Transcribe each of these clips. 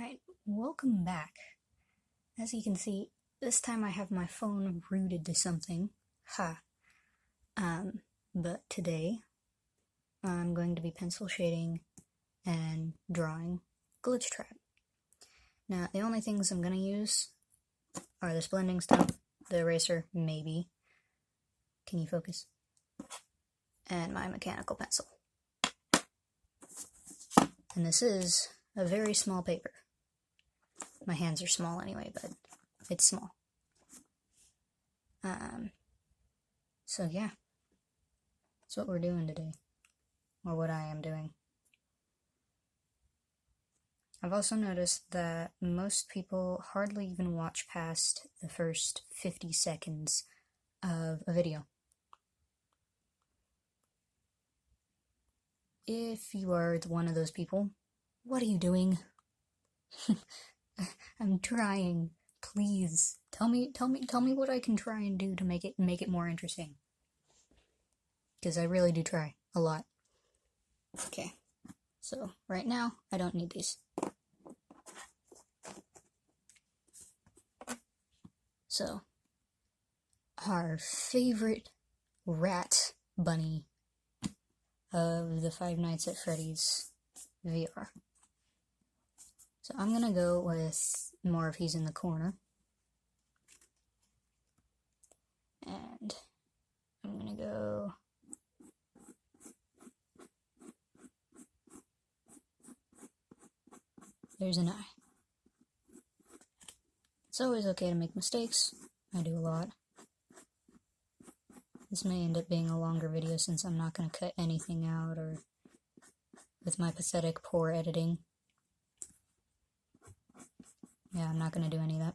Alright, welcome back. As you can see, this time I have my phone rooted to something. But today, I'm going to be pencil shading and drawing Glitchtrap. Now, the only things I'm going to use are this blending stump, the eraser, maybe. Can you focus? And my mechanical pencil. And this is a very small paper. My hands are small anyway, but it's small. So yeah, that's what we're doing today, or what I am doing. I've also noticed that most people hardly even watch past the first 50 seconds of a video. If you are one of those people, what are you doing? I'm trying. Please tell me what I can try and do to make it more interesting. Because I really do try a lot. Okay, so right now I don't need these. So our favorite rat bunny of the Five Nights at Freddy's VR. So I'm gonna go with more of he's in the corner. And I'm gonna go there's an eye. It's always okay to make mistakes. I do a lot. This may end up being a longer video since I'm not gonna cut anything out or with my pathetic poor editing. Yeah, I'm not gonna do any of that.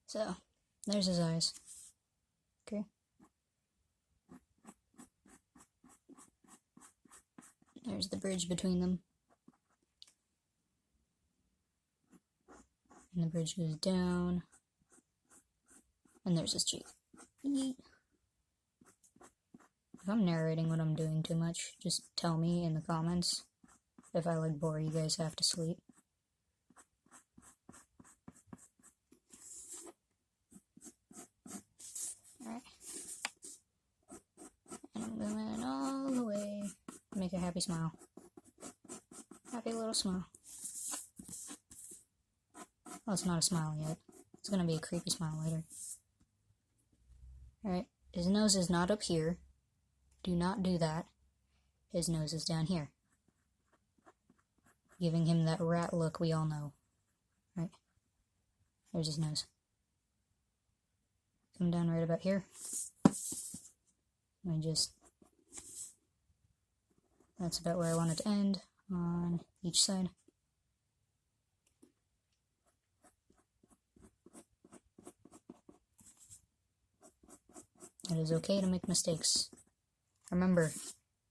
So, there's his eyes. Okay. There's the bridge between them. And the bridge goes down. And there's his cheek. Yeet. If I'm narrating what I'm doing too much, just tell me in the comments. If I bore you guys half to sleep. Alright. And I'm going all the way. Make a happy smile. Happy little smile. Oh, it's not a smile yet. It's gonna be a creepy smile later. Alright, his nose is not up here. Do not do that. His nose is down here. Giving him that rat look we all know. Right? There's his nose. Come down right about here. That's about where I want it to end on each side. It is okay to make mistakes. Remember,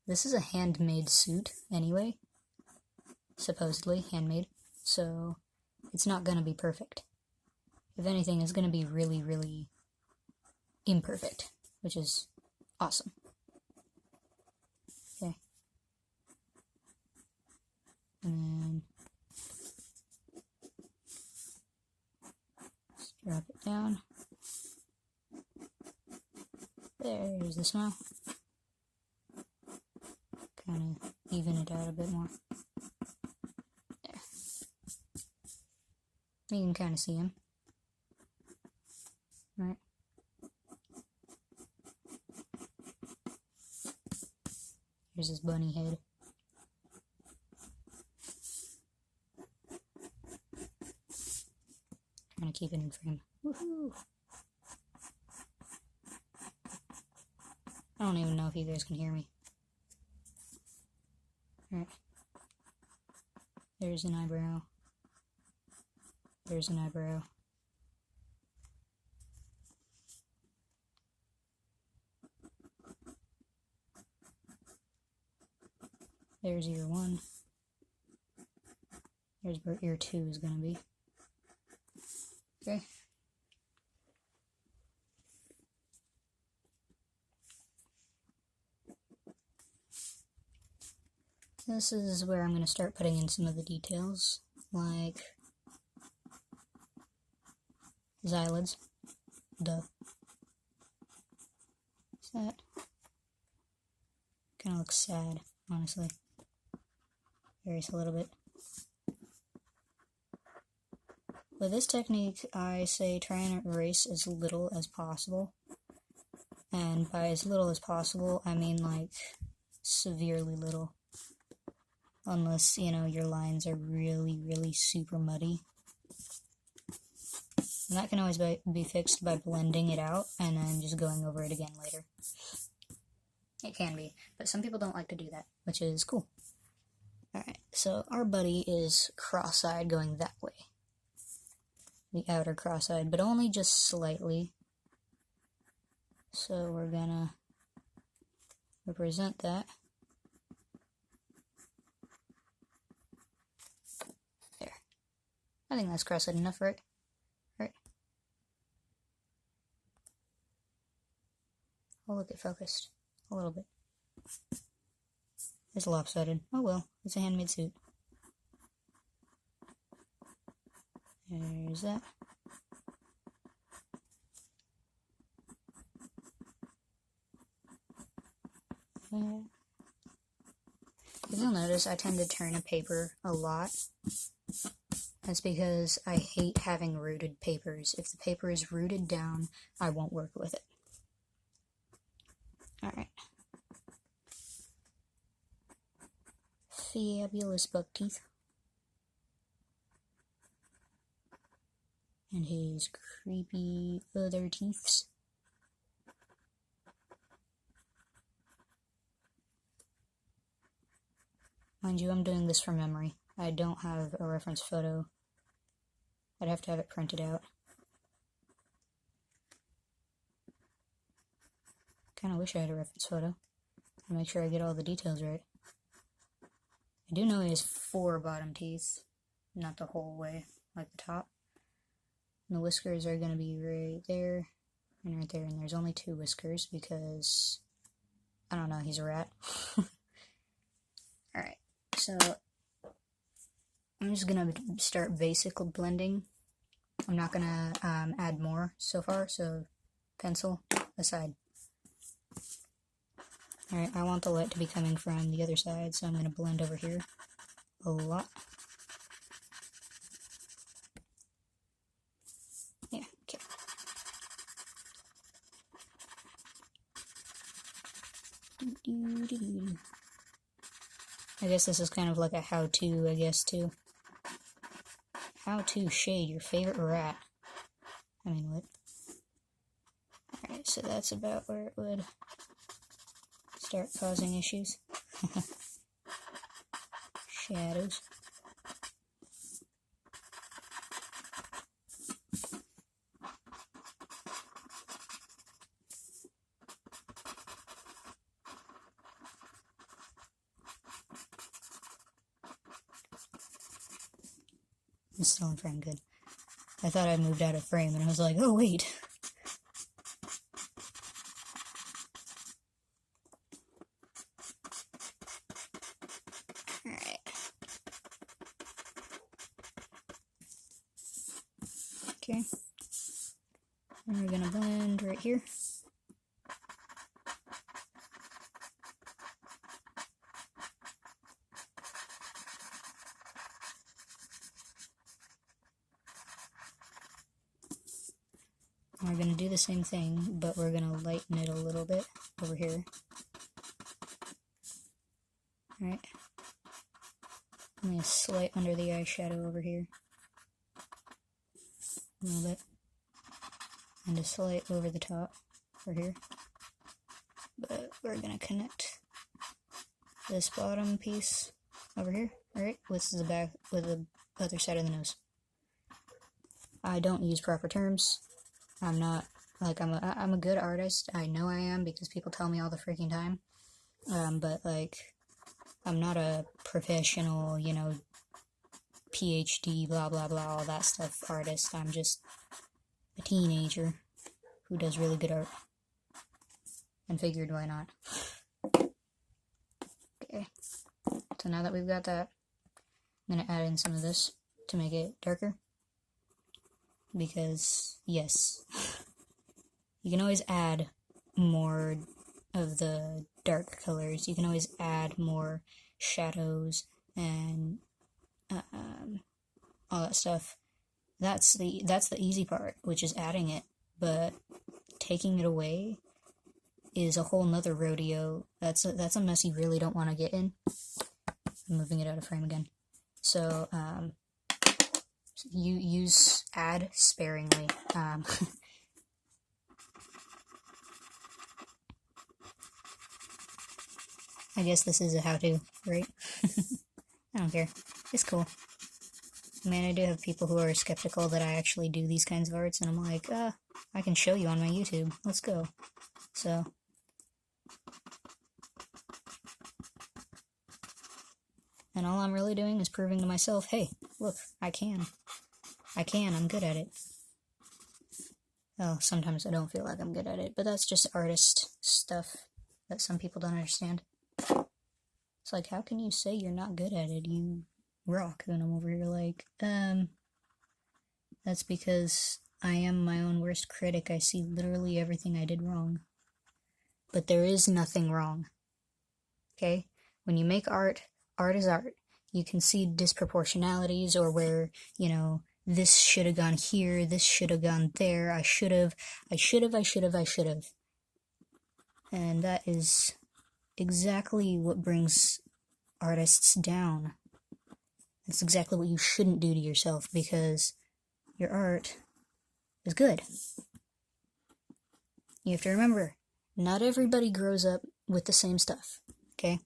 this is a handmade suit anyway. Supposedly handmade. So it's not gonna be perfect. If anything, it's gonna be really, really imperfect, which is awesome. Okay. And then just drop it down. There's the smile. Kind of even it out a bit more. There. You can kind of see him. Right. Here's his bunny head. Trying to keep it in frame. Woohoo! I don't even know if you guys can hear me. Alright. There's an eyebrow. There's an eyebrow. There's ear 1. There's where ear 2 is going to be. Okay. This is where I'm going to start putting in some of the details, like his eyelids. Duh. What's that? Kind of looks sad, honestly. Erase a little bit. With this technique, I say try and erase as little as possible. And by as little as possible, I mean like severely little. Unless, you know, your lines are really, really super muddy. And that can always be fixed by blending it out and then just going over it again later. It can be, but some people don't like to do that, which is cool. Alright, so our buddy is cross-eyed going that way. The outer cross-eyed, but only just slightly. So we're gonna represent that. There. I think that's cross-eyed enough, right? Right. Oh, look, it focused. A little bit. It's lopsided. Oh well, it's a handmade suit. There's that. If you'll notice, I tend to turn a paper a lot. That's because I hate having rooted papers. If the paper is rooted down, I won't work with it. Alright. Fabulous buck teeth. And his creepy other teeths. Mind you, I'm doing this from memory. I don't have a reference photo. I'd have to have it printed out. Kinda wish I had a reference photo to make sure I get all the details right. I do know he has 4 bottom teeth, not the whole way, like the top. And the whiskers are going to be right there and right there, and there's only 2 whiskers because, I don't know, he's a rat. Alright, so I'm just going to start basic blending. I'm not going to add more so far, so pencil aside. Alright, I want the light to be coming from the other side, so I'm going to blend over here a lot. Yeah, okay. I guess this is kind of like a how-to, I guess, too. How to shade your favorite rat. I mean, what? Alright, so that's about where it would start causing issues. Shadows. I'm still in frame, good. I thought I moved out of frame and I was like, oh wait. Alright. Okay. And we're gonna blend right here. We're going to do the same thing, but we're going to lighten it a little bit over here. Alright. I'm going to slight under the eyeshadow over here. A little bit. And a slight over the top over here. But we're going to connect this bottom piece over here, alright, with the back, with the other side of the nose. I don't use proper terms. I'm not, like, I'm a good artist. I know I am because people tell me all the freaking time. But, like, I'm not a professional, you know, PhD, blah, blah, blah, all that stuff artist. I'm just a teenager who does really good art. And figured, why not? Okay. So now that we've got that, I'm going to add in some of this to make it darker. because, yes, you can always add more of the dark colors. You can always add more shadows and all that stuff. That's the easy part, which is adding it, but taking it away is a whole nother rodeo. That's a mess you really don't want to get in. I'm moving it out of frame again. So, you add sparingly. I guess this is a how-to, right? I don't care. It's cool. I mean, I do have people who are skeptical that I actually do these kinds of arts, and I'm like, I can show you on my YouTube. Let's go. So, and all I'm really doing is proving to myself, hey, look, I can. I'm good at it. Oh, sometimes I don't feel like I'm good at it, but that's just artist stuff that some people don't understand. It's like, how can you say you're not good at it? You rock. And I'm over here like, that's because I am my own worst critic. I see literally everything I did wrong. But there is nothing wrong. Okay? When you make art, art is art. You can see disproportionalities, or where, you know, this should have gone here, this should have gone there, I should have. And that is exactly what brings artists down. That's exactly what you shouldn't do to yourself, because your art is good. You have to remember, not everybody grows up with the same stuff, okay?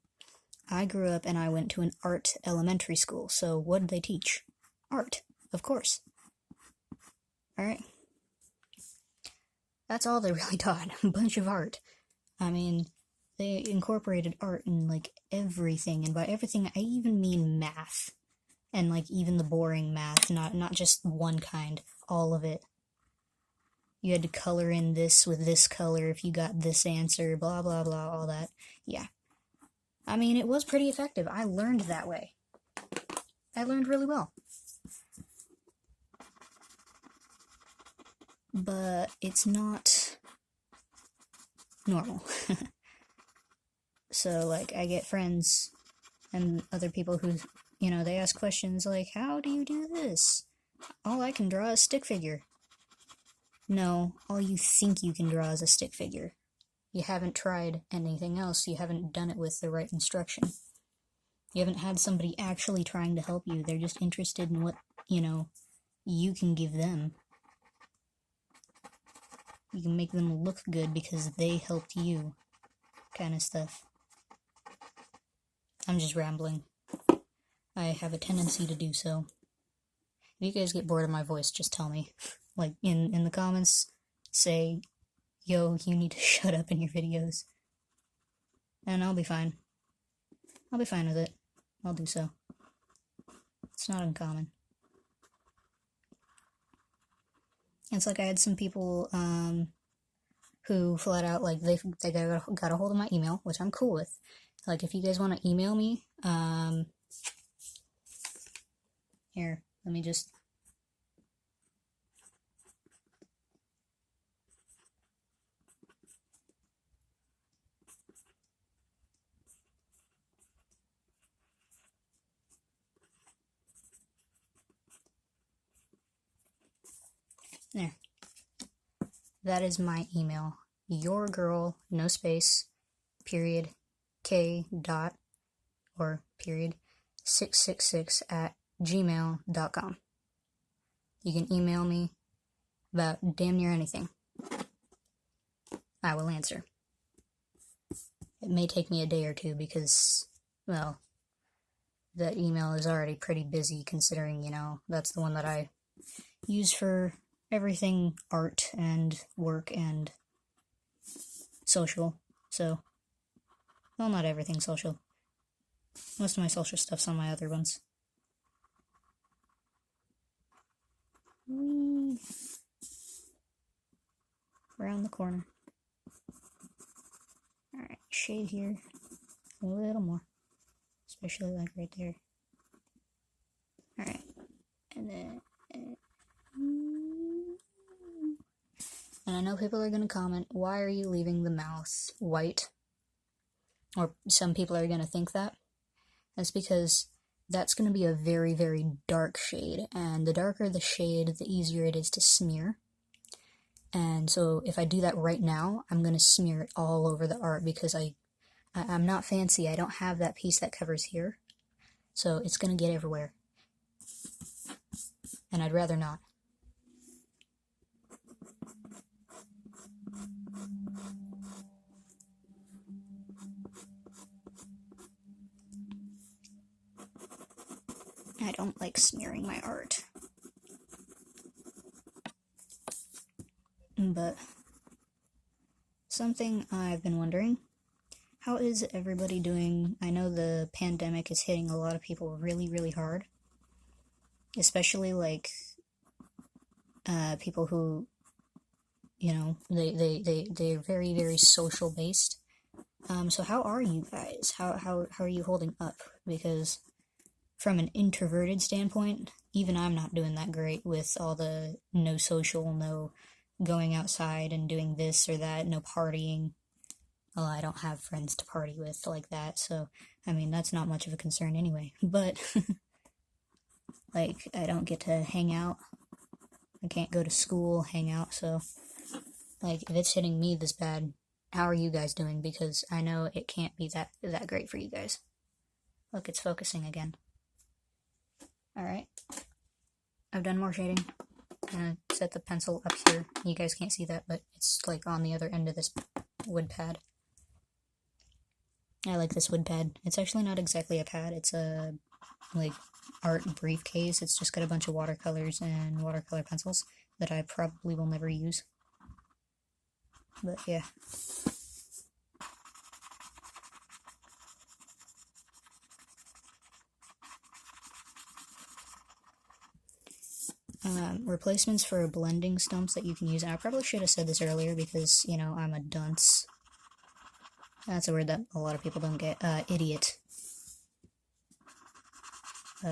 I grew up and I went to an art elementary school, so what did they teach? Art, of course. Alright? That's all they really taught, a bunch of art. I mean, they incorporated art in, like, everything, and by everything, I even mean math. And, like, even the boring math, not just one kind, all of it. You had to color in this with this color if you got this answer, blah, blah, blah, all that. Yeah. I mean, it was pretty effective. I learned that way. I learned really well. But it's not normal. So, like, I get friends and other people who, you know, they ask questions like, how do you do this? All I can draw is stick figure. No, all you think you can draw is a stick figure. You haven't tried anything else. You haven't done it with the right instruction. You haven't had somebody actually trying to help you. They're just interested in what, you know, you can give them. You can make them look good because they helped you, kind of stuff. I'm just rambling. I have a tendency to do so. If you guys get bored of my voice, just tell me. Like, in the comments, say, yo, you need to shut up in your videos. And I'll be fine. I'll be fine with it. I'll do so. It's not uncommon. It's like I had some people, who flat out, like, they got a hold of my email, which I'm cool with. Like, if you guys want to email me, here, let me just... There. That is my email. Your girl, no space, period, K dot, or period, 666 at gmail.com. You can email me about damn near anything. I will answer. It may take me a day or two because, well, that email is already pretty busy considering, you know, that's the one that I use for everything art and work and social. So, well, not everything social. Most of my social stuff's on my other ones. Whee! Around the corner. Alright, shade here a little more. Especially like right there. Alright. And then... And I know people are going to comment, why are you leaving the mouth white? Or some people are going to think that. That's because that's going to be a very, very dark shade. And the darker the shade, the easier it is to smear. And so if I do that right now, I'm going to smear it all over the art because I'm not fancy. I don't have that piece that covers here. So it's going to get everywhere. And I'd rather not. I don't like smearing my art. But something I've been wondering, how is everybody doing? I know the pandemic is hitting a lot of people really, really hard. Especially like people who, you know, they're very, very social based. So how are you guys? How are you holding up? Because from an introverted standpoint, even I'm not doing that great with all the no social, no going outside and doing this or that, no partying. Well, I don't have friends to party with like that, so, I mean, that's not much of a concern anyway. But, like, I don't get to hang out. I can't go to school, hang out, so, like, if it's hitting me this bad, how are you guys doing? Because I know it can't be that great for you guys. Look, it's focusing again. Alright. I've done more shading. I'm gonna set the pencil up here. You guys can't see that, but it's like on the other end of this wood pad. I like this wood pad. It's actually not exactly a pad, it's a like art briefcase. It's just got a bunch of watercolors and watercolor pencils that I probably will never use. But yeah. Replacements for blending stumps that you can use, and I probably should have said this earlier because, you know, I'm a dunce. That's a word that a lot of people don't get. Idiot.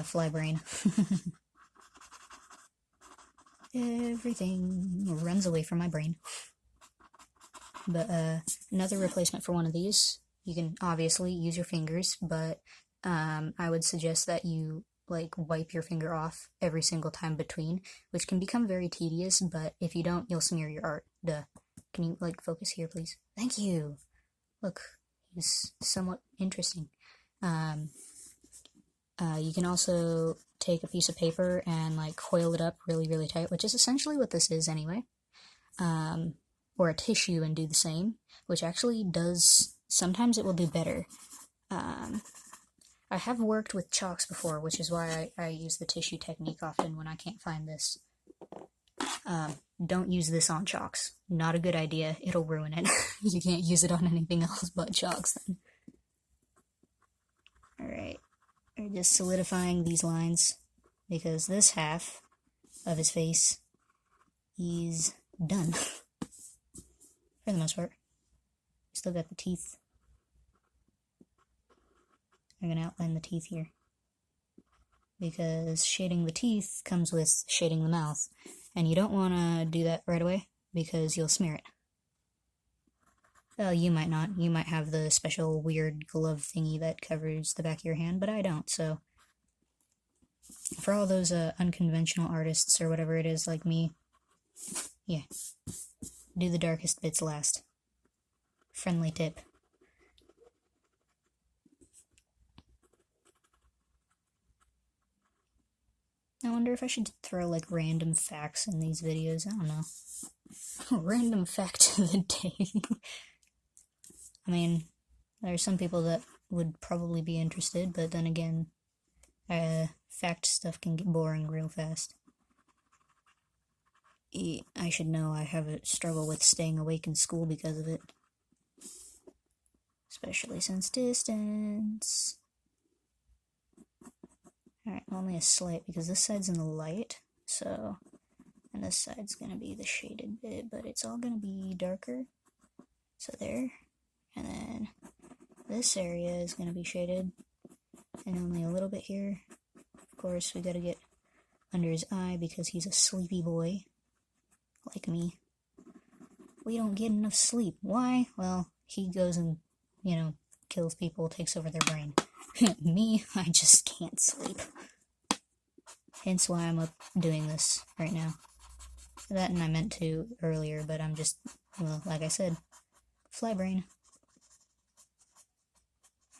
Fly brain. Everything runs away from my brain. But, another replacement for one of these, you can obviously use your fingers, but, I would suggest that you like wipe your finger off every single time between, which can become very tedious, but if you don't, you'll smear your art. Duh. Can you like focus here, please? Thank you. Look, he's somewhat interesting. You can also take a piece of paper and like coil it up really, really tight, which is essentially what this is anyway. Or a tissue and do the same, which actually does, sometimes it will do better. I have worked with chalks before, which is why I use the tissue technique often when I can't find this. Don't use this on chalks. Not a good idea. It'll ruin it. You can't use it on anything else but chalks then. Alright. We're just solidifying these lines because this half of his face is done. For the most part. Still got the teeth. I'm going to outline the teeth here. Because shading the teeth comes with shading the mouth. And you don't want to do that right away, because you'll smear it. Well, you might not. You might have the special weird glove thingy that covers the back of your hand, but I don't, so... For all those unconventional artists, or whatever it is, like me, yeah. Do the darkest bits last. Friendly tip. I wonder if I should throw, like, random facts in these videos. I don't know. Random fact of the day. I mean, there are some people that would probably be interested, but then again, fact stuff can get boring real fast. I should know I have a struggle with staying awake in school because of it. Especially since distance. Alright, only a slight, because this side's in the light, so... And this side's gonna be the shaded bit, but it's all gonna be darker. So there. And then this area is gonna be shaded. And only a little bit here. Of course, we gotta get under his eye because he's a sleepy boy. Like me. we don't get enough sleep. Why? Well, he goes and, kills people, takes over their brain. Me, I just can't sleep. Hence why I'm up doing this right now. That and I meant to earlier, but I'm just, well, like I said, fly brain.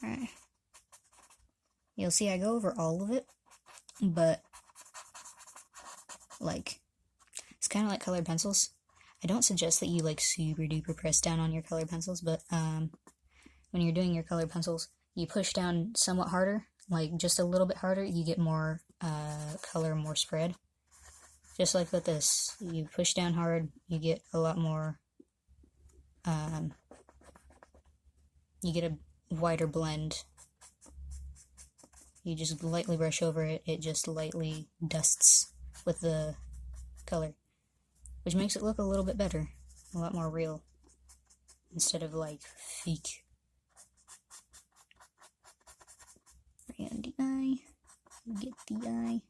Alright. You'll see I go over all of it, but, like, it's kind of like colored pencils. I don't suggest that you, like, super duper press down on your colored pencils, but, when you're doing your colored pencils, you push down somewhat harder, like, just a little bit harder, you get more, color, more spread. Just like with this, you push down hard, you get a lot more, you get a wider blend. You just lightly brush over it, it just lightly dusts with the color, which makes it look a little bit better, a lot more real, instead of like fake. Around the eye, get the eye.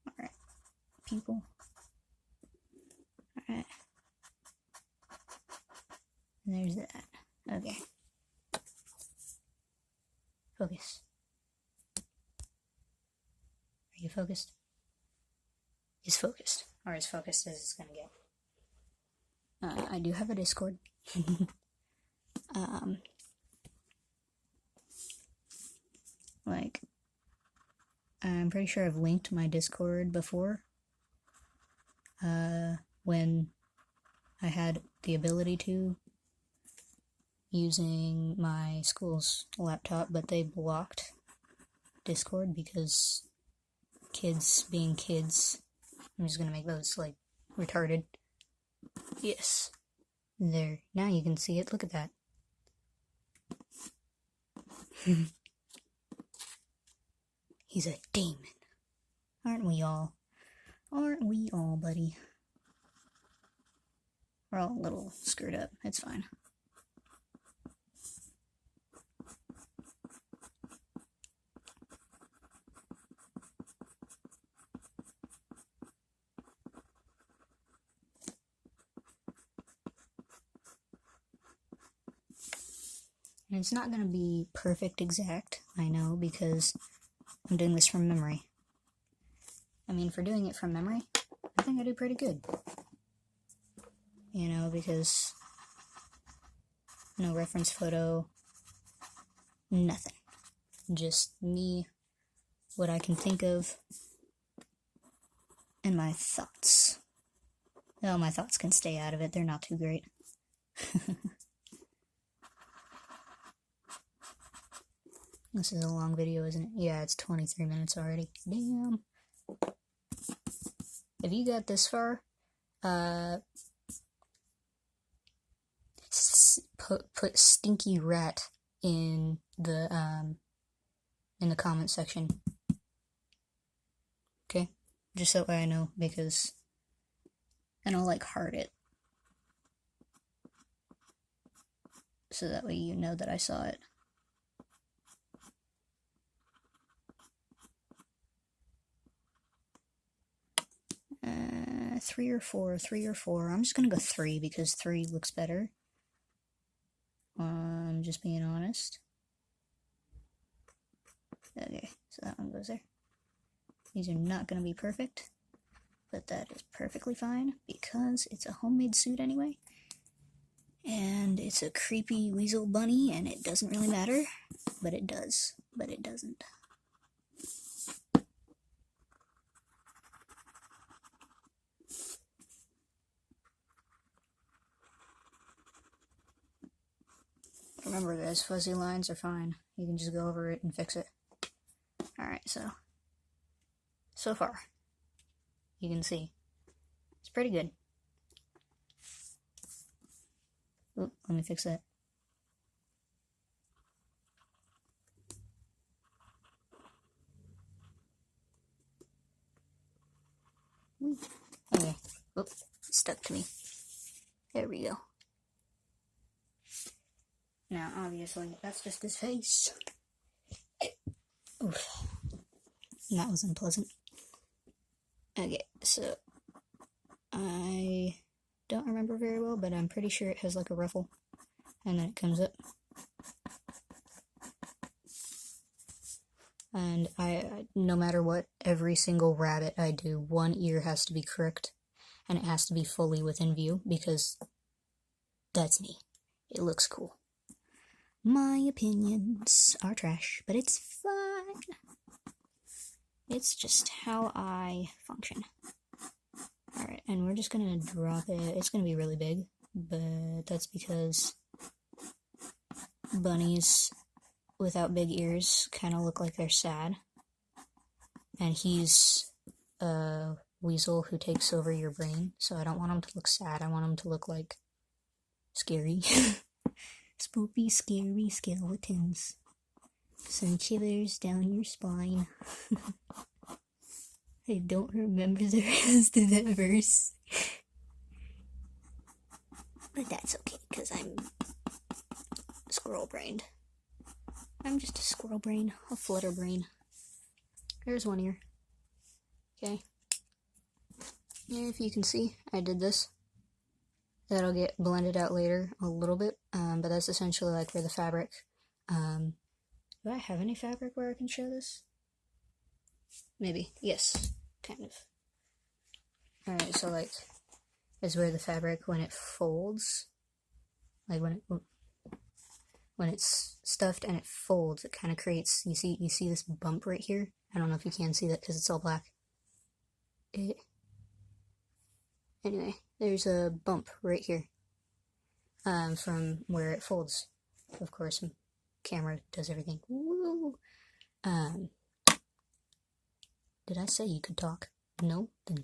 Alright, pupil. Alright. There's that. Okay. Focus. Are you focused? He's focused. Or as focused as it's gonna get. I do have a Discord. Like, I'm pretty sure I've linked my Discord before. When I had the ability to, using my school's laptop, but they blocked Discord because kids being kids. I'm just gonna make those, like, retarded. Yes. There. Now you can see it. Look at that. He's a demon. Aren't we all? Aren't we all, buddy? We're all a little screwed up. It's fine. And it's not going to be perfect exact, I know, because I'm doing this from memory. I mean, for doing it from memory, I think I do pretty good. You know, because no reference photo, nothing. Just me, what I can think of, and my thoughts. Oh, my thoughts can stay out of it, they're not too great. This is a long video, isn't it? Yeah, it's 23 minutes already. Damn. If you got this far, put stinky rat in the comment section. Okay? Just so I know, because and I'll like heart it. So that way you know that I saw it. Three or four. I'm just gonna go 3 because 3 looks better. I'm just being honest. Okay, so that one goes there. These are not gonna be perfect, but that is perfectly fine because it's a homemade suit anyway. And it's a creepy weasel bunny, and it doesn't really matter, but it does, but it doesn't. Remember, guys, fuzzy lines are fine. You can just go over it and fix it. Alright, so far, you can see, it's pretty good. Oop, let me fix that. Okay, oop, it stuck to me. There we go. Now, obviously, that's just his face. Oof. That was unpleasant. Okay, so, I don't remember very well, but I'm pretty sure it has like a ruffle, and then it comes up. And no matter what, every single rabbit I do, one ear has to be crooked, and it has to be fully within view, because that's me. It looks cool. My opinions are trash, but it's fun. It's just how I function. Alright, and we're just gonna drop it. It's gonna be really big, but that's because bunnies without big ears kind of look like they're sad. And he's a weasel who takes over your brain, so I don't want him to look sad. I want him to look like scary. Spoopy, scary skeletons. Send shivers down your spine. I don't remember the rest of that verse. But that's okay, because I'm squirrel-brained. I'm just a squirrel brain, a flutter brain. There's one ear. Okay. Yeah, if you can see, I did this. That'll get blended out later a little bit, but that's essentially like where the fabric, do I have any fabric where I can show this? Maybe, yes, kind of. Alright, so like, is where the fabric, when it folds, like when it's stuffed and it folds, it kind of creates, you see this bump right here? I don't know if you can see that because it's all black. Anyway, there's a bump right here from where it folds. Of course, camera does everything. Woo! Did I say you could talk? No? Then